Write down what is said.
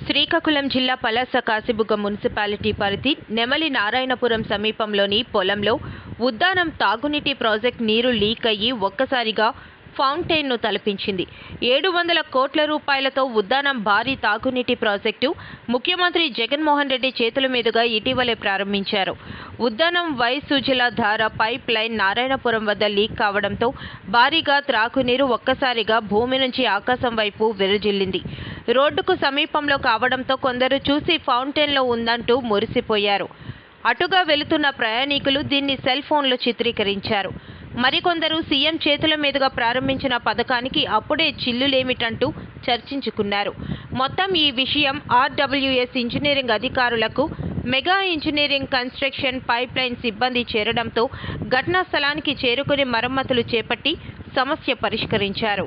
శ్రీకాకుళం జిల్లా పలాస కాశీబుగ్గ మున్సిపాలిటీ పరిధి నెమలి నారాయణపురం సమీపంలోని పొలంలో ఉద్దానం తాగునీటి ప్రాజెక్టు నీరు లీక్ అయ్యి ఒక్కసారిగా ఫౌంటైన్ను తలపించింది. 700 కోట్ల రూపాయలతో ఉద్దానం భారీ తాగునీటి ప్రాజెక్టు ముఖ్యమంత్రి జగన్మోహన్ రెడ్డి చేతుల మీదుగా ఇటీవలే ప్రారంభించారు. ఉద్దానం వై సుజల ధార పైప్ లైన్ నారాయణపురం వద్ద లీక్ కావడంతో భారీగా త్రాగునీరు ఒక్కసారిగా భూమి నుంచి ఆకాశం వైపు వెదజల్లింది. రోడ్డుకు సమీపంలో కావడంతో కొందరు చూసి ఫౌంటైన్లో ఉందంటూ మురిసిపోయారు. అటుగా వెళుతున్న ప్రయాణికులు దీన్ని సెల్ ఫోన్లో చిత్రీకరించారు. మరికొందరు సీఎం చేతుల మీదుగా ప్రారంభించిన పథకానికి అప్పుడే చిల్లులేమిటంటూ చర్చించుకున్నారు. మొత్తం ఈ విషయం ఆర్డబ్ల్యూఎస్ ఇంజనీరింగ్ అధికారులకు mega engineering construction pipe line సిబ్బంది చేరడంతో ఘటనా స్థలానికి చేరుకుని మరమ్మతులు చేపట్టి సమస్య పరిష్కరించారు.